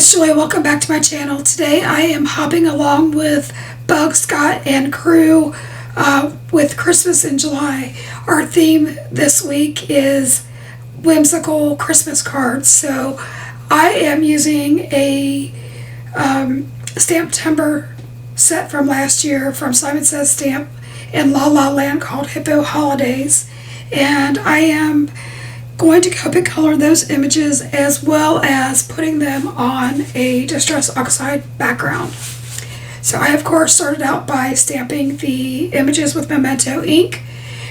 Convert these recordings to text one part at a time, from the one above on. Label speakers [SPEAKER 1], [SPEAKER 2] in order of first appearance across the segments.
[SPEAKER 1] it's Joy. Welcome back to my channel. Today I am hopping along with Bug Scott and crew with Christmas in July. Our theme this week is whimsical Christmas cards. So I am using a Stamptember set from last year from Simon Says Stamp in La La Land called Hippo Holidays. And I am going to Copic color those images as well as putting them on a Distress Oxide background. So I of course started out by stamping the images with Memento ink,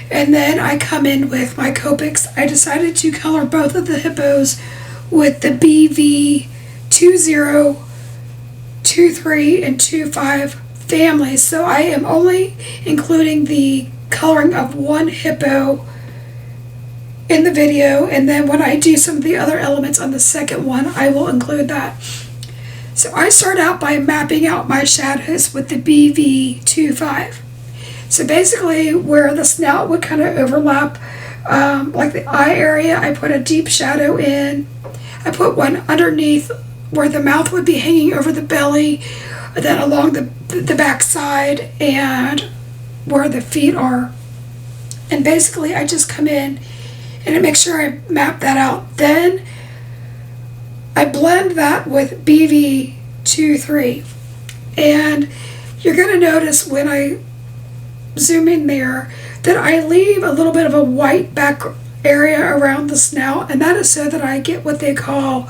[SPEAKER 1] and then I come in with my Copics. I decided to color both of the hippos with the BV 20, 23, and 25 families. So I am only including the coloring of one hippo in the video, and then when I do some of the other elements on the second one, I will include that. So I start out by mapping out my shadows with the BV25. So basically where the snout would kind of overlap, like the eye area, I put a deep shadow in. I put one underneath where the mouth would be hanging over the belly, then along the back side and where the feet are. And basically I just come in and I make sure I map that out. Then I blend that with BV23. And you're going to notice when I zoom in there that I leave a little bit of a white back area around the snout, and that is so that I get what they call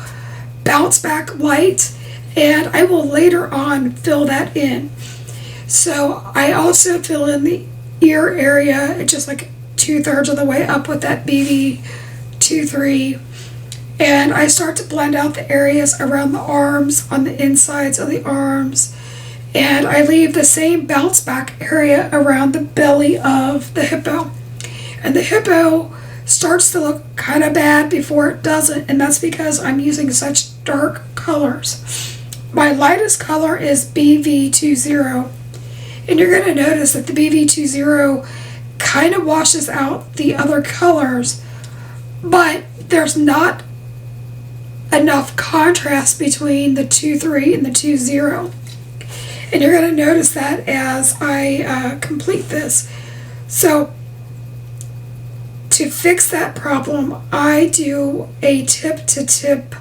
[SPEAKER 1] bounce back light, and I will later on fill that in. So I also fill in the ear area just like 2/3 of the way up with that BV23, and I start to blend out the areas around the arms, on the insides of the arms, and I leave the same bounce back area around the belly of the hippo. And the hippo starts to look kind of bad before it doesn't, and that's because I'm using such dark colors. My lightest color is BV20, and you're going to notice that the BV20 kind of washes out the other colors, but there's not enough contrast between the 2-3 and the 2-0. And you're going to notice that as I complete this. So to fix that problem, I do a tip-to-tip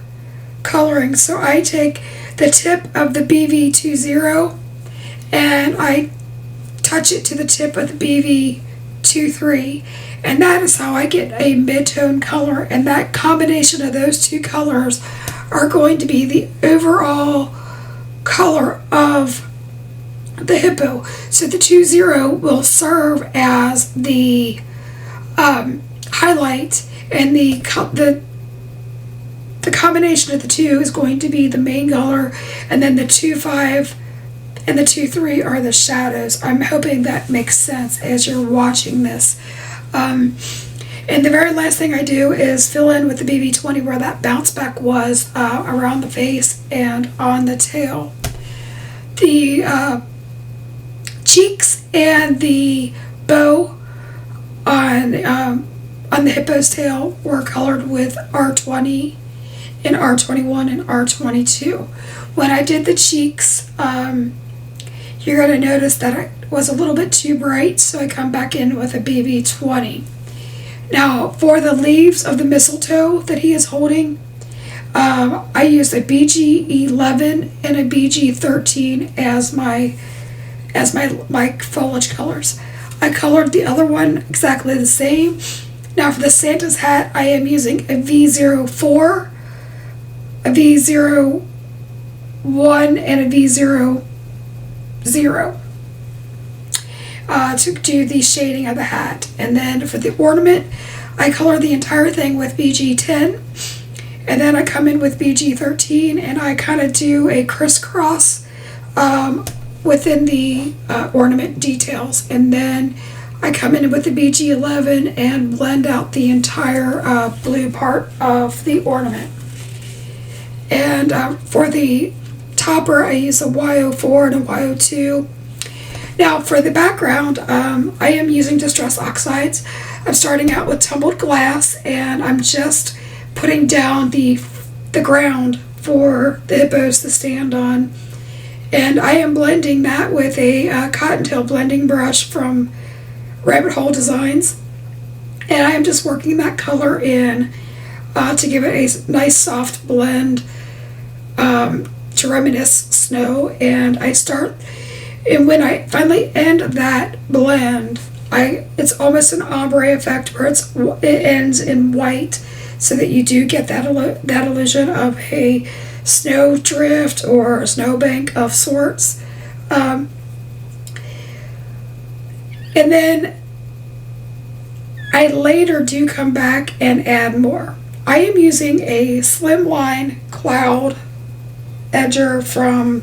[SPEAKER 1] coloring. So I take the tip of the BV20 and I touch it to the tip of the BV23, and that is how I get a mid-tone color, and that combination of those two colors are going to be the overall color of the hippo. So the 2-0 will serve as the highlight, and the combination of the two is going to be the main color, and then the 2-5 and the 2-3 are the shadows. I'm hoping that makes sense as you're watching this. And the very last thing I do is fill in with the BV20 where that bounce back was around the face and on the tail. The cheeks and the bow on the hippo's tail were colored with R20 and R21 and R22. When I did the cheeks, you're going to notice that it was a little bit too bright, so I come back in with a BV20. Now, for the leaves of the mistletoe that he is holding, I used a BG11 and a BG13 as my foliage colors. I colored the other one exactly the same. Now, for the Santa's hat, I am using a V04, a V01, and a V00 to do the shading of the hat. And then for the ornament, I color the entire thing with BG10, and then I come in with BG13 and I kind of do a crisscross within the ornament details, and then I come in with the BG11 and blend out the entire blue part of the ornament. And for the topper, I use a Y04 and a Y02. Now for the background, I am using Distress Oxides. I'm starting out with tumbled glass, and I'm just putting down the ground for the hippos to stand on. And I am blending that with a cottontail blending brush from Rabbit Hole Designs. And I am just working that color in to give it a nice soft blend to reminisce snow. And when I finally end that blend, it's almost an ombre effect where it ends in white, so that you do get that illusion of a snow drift or a snowbank of sorts. And then I later do come back and add more. I am using a slimline cloud edger from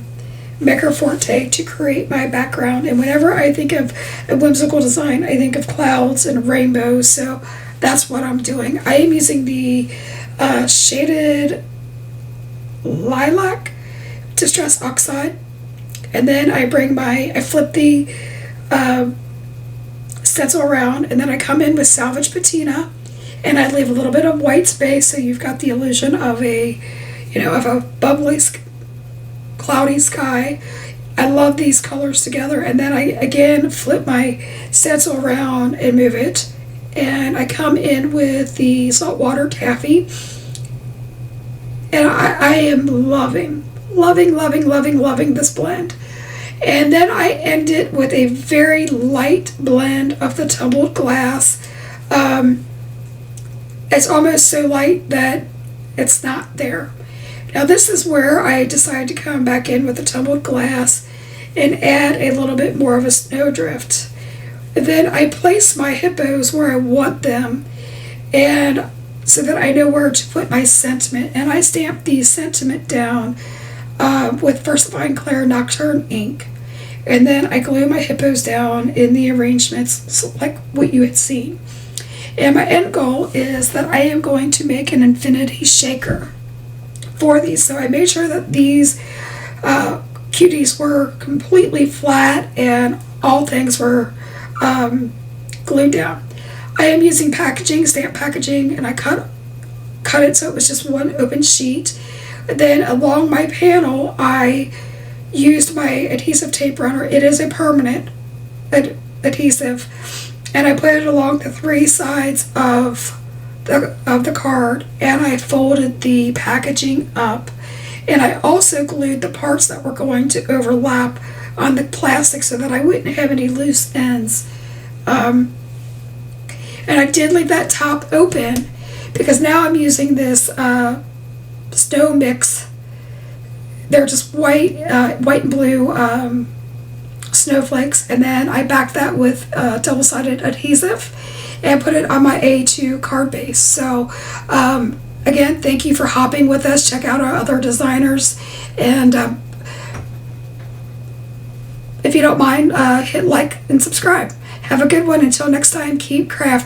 [SPEAKER 1] Maker Forte to create my background. And whenever I think of a whimsical design, I think of clouds and rainbows. So that's what I'm doing. I am using the shaded lilac distress oxide, and then I flip the stencil around, and then I come in with salvage patina, and I leave a little bit of white space, so you've got the illusion of a bubbly cloudy sky. I love these colors together. And then I again flip my stencil around and move it, and I come in with the saltwater taffy, and I am loving this blend. And then I end it with a very light blend of the tumbled glass. It's almost so light that it's not there. Now this is where I decided to come back in with the tumbled glass and add a little bit more of a snowdrift. And then I place my hippos where I want them, and so that I know where to put my sentiment. And I stamp the sentiment down with VersaFine Clair Nocturne ink. And then I glue my hippos down in the arrangements like what you had seen. And my end goal is that I am going to make an infinity shaker for these. So I made sure that these cuties were completely flat and all things were glued down. I am using stamp packaging, and I cut it so it was just one open sheet. Then along my panel, I used my adhesive tape runner. It is a permanent adhesive, and I put it along the three sides of the card, and I folded the packaging up, and I also glued the parts that were going to overlap on the plastic so that I wouldn't have any loose ends. And I did leave that top open because now I'm using this snow mix. They're just white and blue snowflakes, and then I backed that with double-sided adhesive and put it on my A2 card base. So again, thank you for hopping with us. Check out our other designers, and if you don't mind, hit like and subscribe. Have a good one. Until next time, keep crafting.